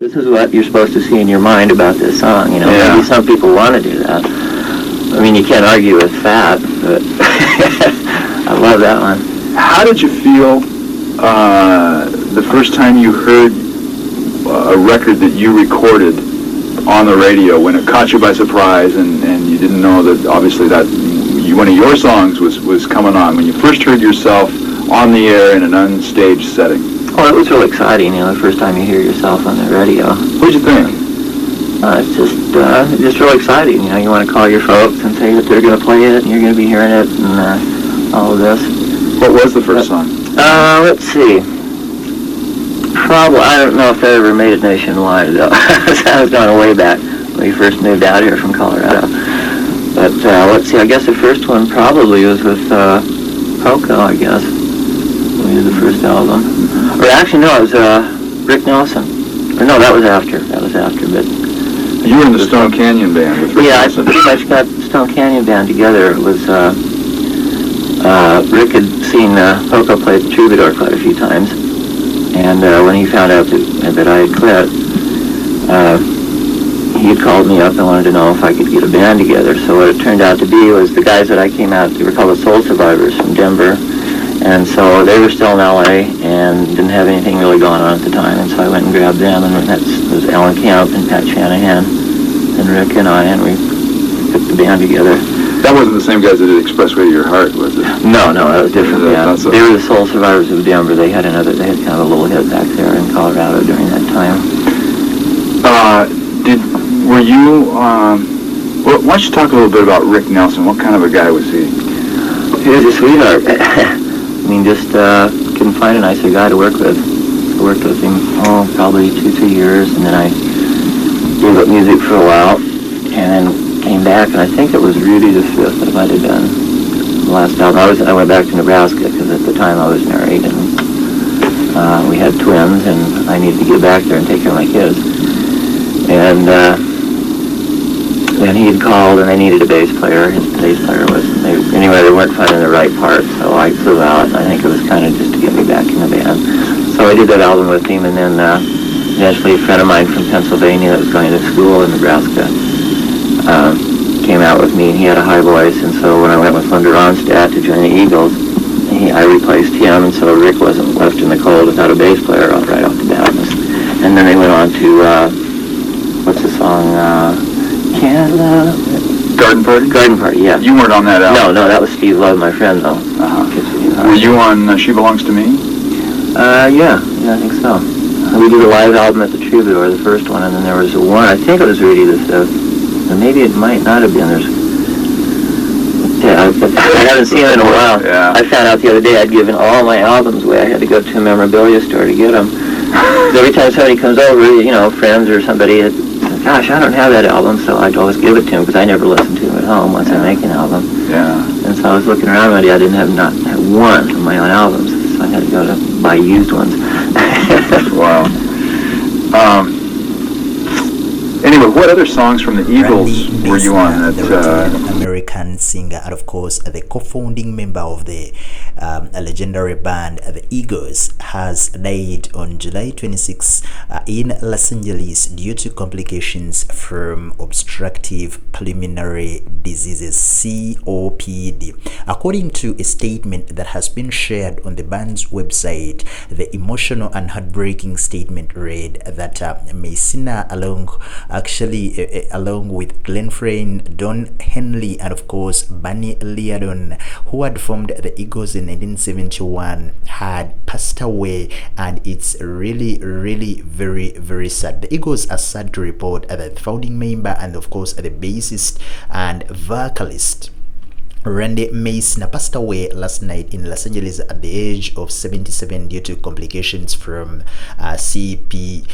This is what you're supposed to see in your mind about this song. Maybe some people want to do that. I mean, you can't argue with that, but I love that one. How did you feel the first time you heard a record that you recorded on the radio, when it caught you by surprise and you didn't know that obviously that one of your songs was coming on, when you first heard yourself on the air in an unstaged setting? Oh, it was really exciting, the first time you hear yourself on the radio. What did you think? It's just really exciting. You want to call your folks and say that they're going to play it and you're going to be hearing it and all of this. What was the first song? Let's see. Probably, I don't know if I ever made it nationwide, though. I was going way back when we first moved out here from Colorado. But let's see, I guess the first one probably was with Poco, I guess. We did the first album. Or actually, no, it was Rick Nelson. Or no, that was after, but... You were in the Stone Canyon Band with Rick Nelson. I pretty much got the Stone Canyon Band together. It was, Rick had seen Poco play the Troubadour quite a few times. And when he found out that I had quit, he had called me up and wanted to know if I could get a band together. So what it turned out to be was the guys that I came out, they were called the Soul Survivors from Denver. And so they were still in L.A. and didn't have anything really going on at the time. And so I went and grabbed them, and it was Alan Camp and Pat Shanahan and Rick and I, and we put the band together. That wasn't the same guys that did Expressway to Your Heart, was it? No, that was different. Yeah. They were the Soul Survivors of Denver. They had kind of a little hit back there in Colorado during that time. Were you, why don't you talk a little bit about Rick Nelson? What kind of a guy was he? He was a sweetheart. I mean, just couldn't find a nicer guy to work with. I worked with him, probably 2-3 years, and then I gave up music for a while, and then came back, and I think it was Rudy the Fifth that I might have done the last album. I went back to Nebraska, because at the time I was married, and we had twins, and I needed to get back there and take care of my kids. And then he had called, and they needed a bass player. His bass player anyway, they weren't finding the right part, so I flew out, and I think it was kind of just to get me back in the band. So I did that album with him, and then eventually a friend of mine from Pennsylvania that was going to school in Nebraska came out with me, and he had a high voice, and so when I went with Linda Ronstadt to join the Eagles, I replaced him, and so Rick wasn't left in the cold without a bass player right off the bat. And then they went on to, what's the song, Can't Love... Garden Party? Garden Party, yeah. You weren't on that album? No, that was Steve Love, my friend, though. Were you on She Belongs to Me? Yeah, I think so. We did a live album at the Troubadour, the first one, and then there was one, I think it was Rudy the Fifth, and maybe it might not have been. I haven't seen him in a while. Yeah. I found out the other day I'd given all my albums away. I had to go to a memorabilia store to get them. Every time somebody comes over, friends or somebody, gosh, I don't have that album, so I'd always give it to him because I never listened to him at home once I make an album. Yeah. And so I was looking around one day, I didn't have one of my own albums, so I had to go to buy used ones. Wow. Anyway, what other songs from the Eagles were you on? The retired American singer, and of course the co-founding member of the legendary band the Eagles, has died on July 26 in Los Angeles due to complications from obstructive pulmonary diseases, COPD. According to a statement that has been shared on the band's website, the emotional and heartbreaking statement read that Meisner, along with Glenn Frey, Don Henley, and of course Bernie Leadon, who had formed the Eagles in 1971, had passed away, and it's really very, very sad. The Eagles are sad to report that the founding member and of course the bassist and vocalist Randy Meisner passed away last night in Los Angeles at the age of 77 due to complications from COPD.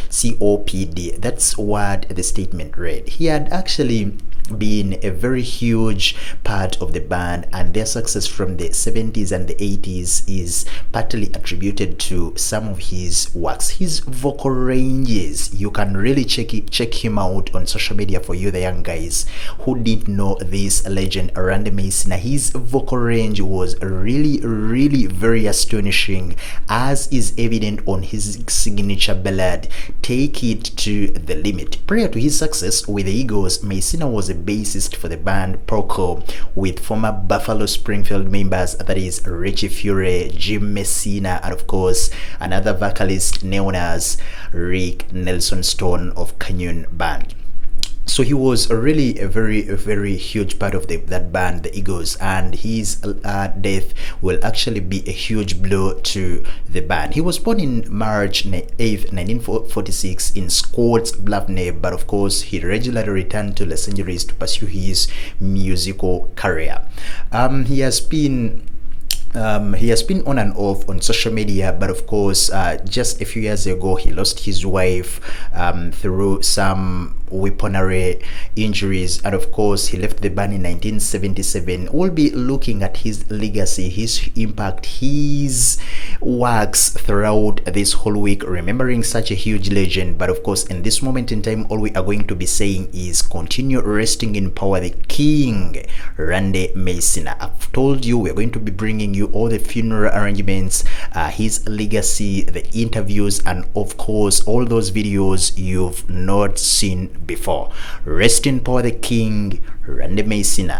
That's what the statement read. He had actually being a very huge part of the band, and their success from the 70s and the 80s is partly attributed to some of his works. His vocal ranges, you can really check him out on social media. For you the young guys who didn't know this legend Randy Meisner, his vocal range was really very astonishing, as is evident on his signature ballad Take It to the Limit. Prior to his success with the Eagles, Meisner was a bassist for the band Proco with former Buffalo Springfield members, that is Richie Fury, Jim Messina, and of course another vocalist known as Rick Nelson Stone of Canyon Band. So he was really a very huge part of that band, the Eagles, and his death will actually be a huge blow to the band. He was born in March 8th, 1946 in Scotts Bluff, but of course he regularly returned to Los Angeles to pursue his musical career. He has been on and off on social media, but of course just a few years ago he lost his wife through some weaponry injuries, and of course he left the band in 1977. We'll be looking at his legacy, his impact, his works throughout this whole week, remembering such a huge legend. But of course in this moment in time, all we are going to be saying is continue resting in power the King Randy Meisner. I've told you we're going to be bringing you all the funeral arrangements, his legacy, the interviews, and of course all those videos you've not seen before. Rest in power the King Randy Meisner.